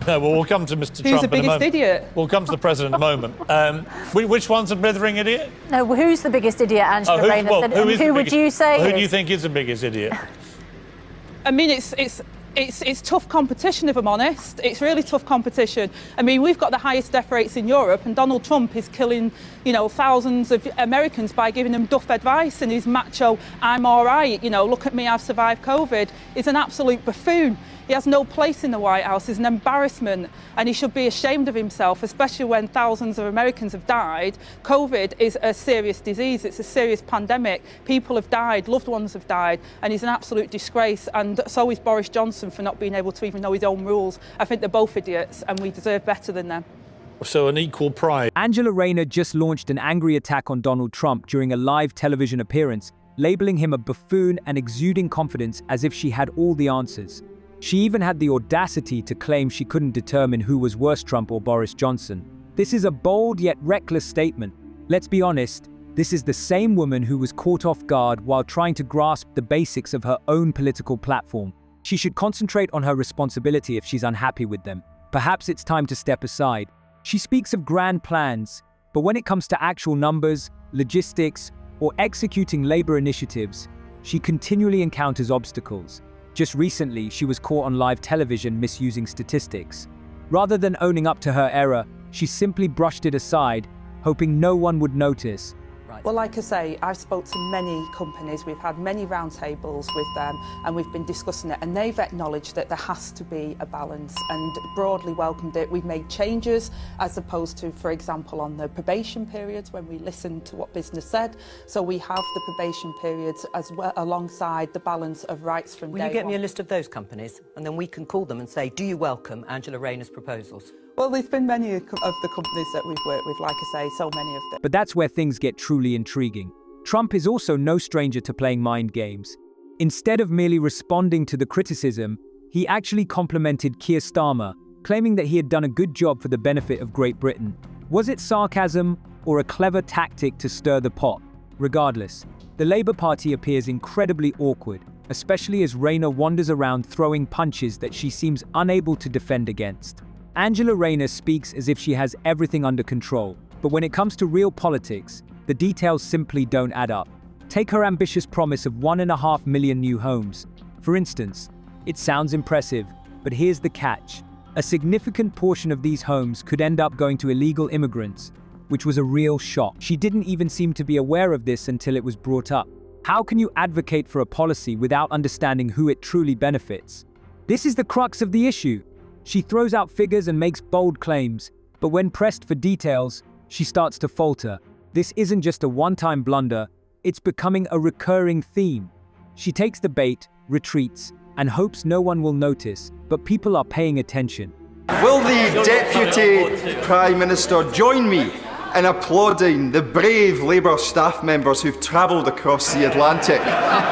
No, well, we'll come to Mr. Who's Trump the biggest idiot? We'll come to the President in a moment. Which one's a blithering idiot? No, who's the biggest idiot, Angela Rayner said? Who would you say Who do you think is the biggest idiot? I mean, it's tough competition, if I'm honest. It's really tough competition. I mean, we've got the highest death rates in Europe, and Donald Trump is killing, thousands of Americans by giving them duff advice, and his macho, I'm all right, look at me, I've survived COVID. He's an absolute buffoon. He has no place in the White House. He's an embarrassment, and he should be ashamed of himself, especially when thousands of Americans have died. COVID is a serious disease. It's a serious pandemic. People have died, loved ones have died, and he's an absolute disgrace. And so is Boris Johnson for not being able to even know his own rules. I think they're both idiots, and we deserve better than them. So an equal prize. Angela Rayner just launched an angry attack on Donald Trump during a live television appearance, labeling him a buffoon and exuding confidence as if she had all the answers. She even had the audacity to claim she couldn't determine who was worse, Trump or Boris Johnson. This is a bold yet reckless statement. Let's be honest, this is the same woman who was caught off guard while trying to grasp the basics of her own political platform. She should concentrate on her responsibility if she's unhappy with them. Perhaps it's time to step aside. She speaks of grand plans, but when it comes to actual numbers, logistics, or executing labor initiatives, she continually encounters obstacles. Just recently, she was caught on live television misusing statistics. Rather than owning up to her error, she simply brushed it aside, hoping no one would notice. Well, like I say, I've spoke to many companies, we've had many roundtables with them, and we've been discussing it, and they've acknowledged that there has to be a balance and broadly welcomed it. We've made changes as opposed to, for example, on the probation periods when we listened to what business said. So we have the probation periods as well alongside the balance of rights from day one. Will you get me a list of those companies, and then we can call them and say, do you welcome Angela Rayner's proposals? Well, there's been many of the companies that we've worked with, like I say, so many of them. But that's where things get truly intriguing. Trump is also no stranger to playing mind games. Instead of merely responding to the criticism, he actually complimented Keir Starmer, claiming that he had done a good job for the benefit of Great Britain. Was it sarcasm or a clever tactic to stir the pot? Regardless, the Labour Party appears incredibly awkward, especially as Rayner wanders around throwing punches that she seems unable to defend against. Angela Rayner speaks as if she has everything under control, but when it comes to real politics, the details simply don't add up. Take her ambitious promise of 1.5 million new homes. For instance, it sounds impressive, but here's the catch. A significant portion of these homes could end up going to illegal immigrants, which was a real shock. She didn't even seem to be aware of this until it was brought up. How can you advocate for a policy without understanding who it truly benefits? This is the crux of the issue. She throws out figures and makes bold claims, but when pressed for details, she starts to falter. This isn't just a one-time blunder, it's becoming a recurring theme. She takes the bait, retreats, and hopes no one will notice, but people are paying attention. Will the Deputy Prime Minister join me in applauding the brave Labour staff members who've travelled across the Atlantic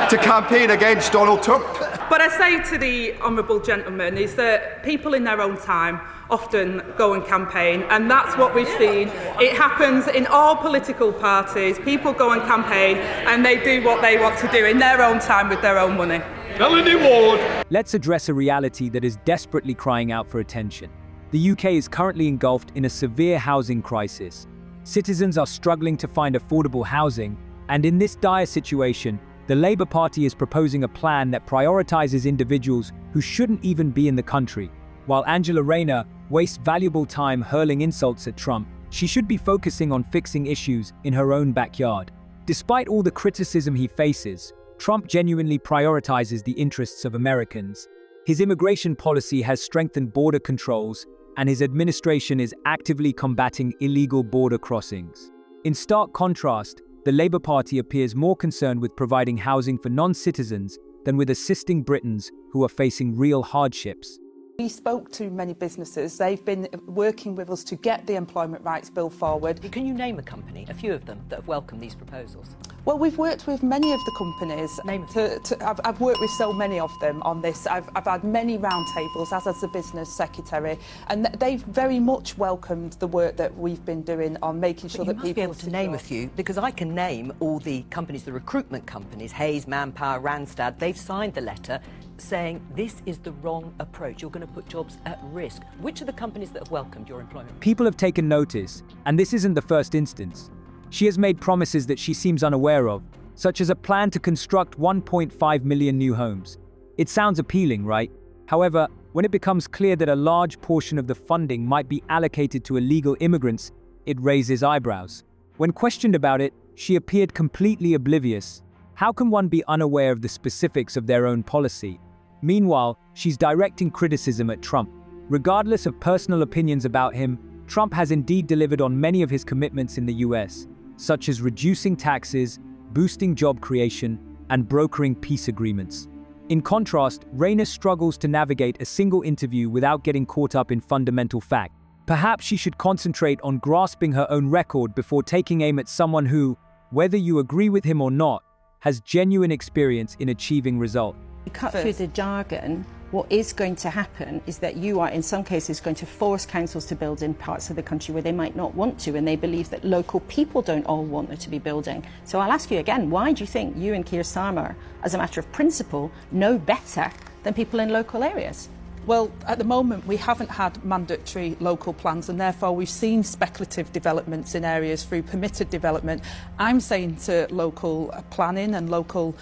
to campaign against Donald Trump? What I say to the honourable gentleman is that people in their own time often go and campaign, and that's what we've seen. It happens in all political parties. People go and campaign and they do what they want to do in their own time with their own money. Melanie Ward. Let's address a reality that is desperately crying out for attention. The UK is currently engulfed in a severe housing crisis. Citizens are struggling to find affordable housing, and in this dire situation, the Labour Party is proposing a plan that prioritizes individuals who shouldn't even be in the country. While Angela Rayner wastes valuable time hurling insults at Trump, she should be focusing on fixing issues in her own backyard. Despite all the criticism he faces, Trump genuinely prioritizes the interests of Americans. His immigration policy has strengthened border controls, and his administration is actively combating illegal border crossings. In stark contrast, the Labour Party appears more concerned with providing housing for non-citizens than with assisting Britons who are facing real hardships. We spoke to many businesses. They've been working with us to get the Employment Rights Bill forward. Can you name a company, a few of them, that have welcomed these proposals? Well, we've worked with many of the companies. I've worked with so many of them on this. I've had many roundtables, as has the business secretary, and they've very much welcomed the work that we've been doing on making sure that people... You must be able to name a few, because I can name all the companies, the recruitment companies, Hayes, Manpower, Randstad. They've signed the letter saying this is the wrong approach. You're going to put jobs at risk. Which are the companies that have welcomed your employment? People have taken notice, and this isn't the first instance. She has made promises that she seems unaware of, such as a plan to construct 1.5 million new homes. It sounds appealing, right? However, when it becomes clear that a large portion of the funding might be allocated to illegal immigrants, it raises eyebrows. When questioned about it, she appeared completely oblivious. How can one be unaware of the specifics of their own policy? Meanwhile, she's directing criticism at Trump. Regardless of personal opinions about him, Trump has indeed delivered on many of his commitments in the US, such as reducing taxes, boosting job creation, and brokering peace agreements. In contrast, Rayner struggles to navigate a single interview without getting caught up in fundamental fact. Perhaps she should concentrate on grasping her own record before taking aim at someone who, whether you agree with him or not, has genuine experience in achieving results. You cut through the jargon. What is going to happen is that you are, in some cases, going to force councils to build in parts of the country where they might not want to, and they believe that local people don't all want there to be building. So I'll ask you again, why do you think you and Keir Starmer, as a matter of principle, know better than people in local areas? Well, at the moment, we haven't had mandatory local plans, and therefore we've seen speculative developments in areas through permitted development. I'm saying to local planning and local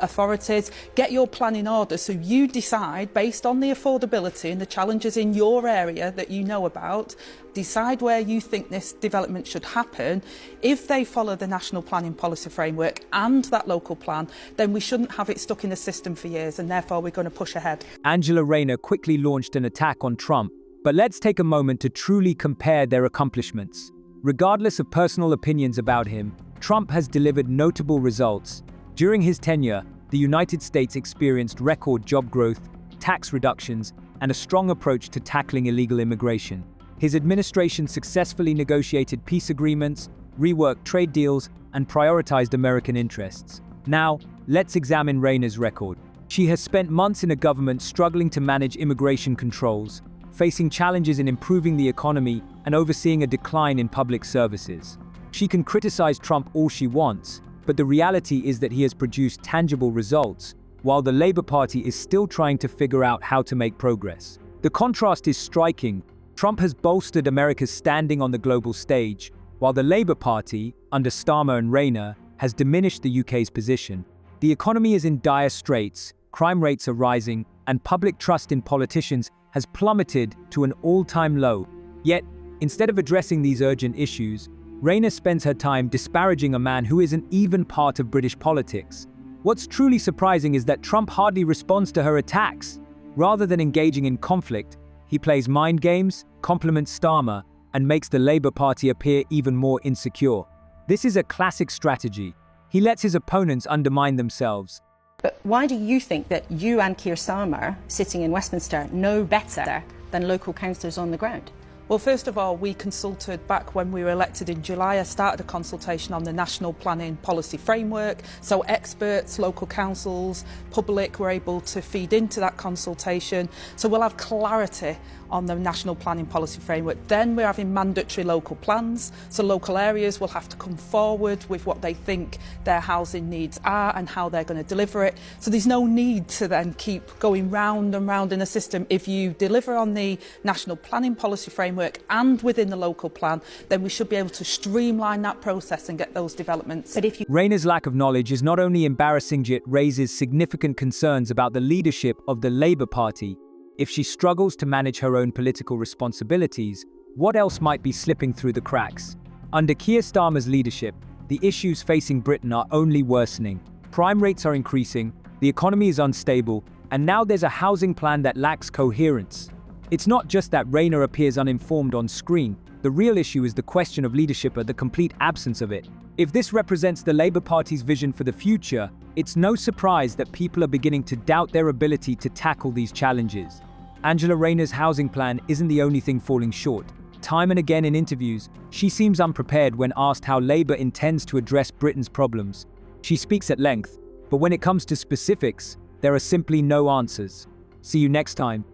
authorities, get your plan in order so you decide, based on the affordability and the challenges in your area that you know about, decide where you think this development should happen. If they follow the National Planning Policy Framework and that local plan, then we shouldn't have it stuck in the system for years, and therefore we're going to push ahead. Angela Rayner quickly launched an attack on Trump, but let's take a moment to truly compare their accomplishments. Regardless of personal opinions about him, Trump has delivered notable results. During his tenure, the United States experienced record job growth, tax reductions, and a strong approach to tackling illegal immigration. His administration successfully negotiated peace agreements, reworked trade deals, and prioritized American interests. Now, let's examine Rayner's record. She has spent months in a government struggling to manage immigration controls, facing challenges in improving the economy, and overseeing a decline in public services. She can criticize Trump all she wants, but the reality is that he has produced tangible results, while the Labour Party is still trying to figure out how to make progress. The contrast is striking. Trump has bolstered America's standing on the global stage, while the Labour Party, under Starmer and Rayner, has diminished the UK's position. The economy is in dire straits, crime rates are rising, and public trust in politicians has plummeted to an all-time low. Yet, instead of addressing these urgent issues, Rayner spends her time disparaging a man who isn't even part of British politics. What's truly surprising is that Trump hardly responds to her attacks. Rather than engaging in conflict, he plays mind games, compliments Starmer, and makes the Labour Party appear even more insecure. This is a classic strategy. He lets his opponents undermine themselves. But why do you think that you and Keir Starmer, sitting in Westminster, know better than local councillors on the ground? Well, first of all, we consulted back when we were elected in July. I started a consultation on the National Planning Policy Framework. So experts, local councils, public were able to feed into that consultation. So we'll have clarity on the National Planning Policy Framework. Then we're having mandatory local plans. So local areas will have to come forward with what they think their housing needs are and how they're going to deliver it. So there's no need to then keep going round and round in a system. If you deliver on the National Planning Policy Framework and within the local plan, then we should be able to streamline that process and get those developments. But if you... Rayner's lack of knowledge is not only embarrassing, yet raises significant concerns about the leadership of the Labour Party. If she struggles to manage her own political responsibilities, what else might be slipping through the cracks? Under Keir Starmer's leadership, the issues facing Britain are only worsening. Crime rates are increasing, the economy is unstable, and now there's a housing plan that lacks coherence. It's not just that Rayner appears uninformed on screen. The real issue is the question of leadership or the complete absence of it. If this represents the Labour Party's vision for the future, it's no surprise that people are beginning to doubt their ability to tackle these challenges. Angela Rayner's housing plan isn't the only thing falling short. Time and again in interviews, she seems unprepared when asked how Labour intends to address Britain's problems. She speaks at length, but when it comes to specifics, there are simply no answers. See you next time.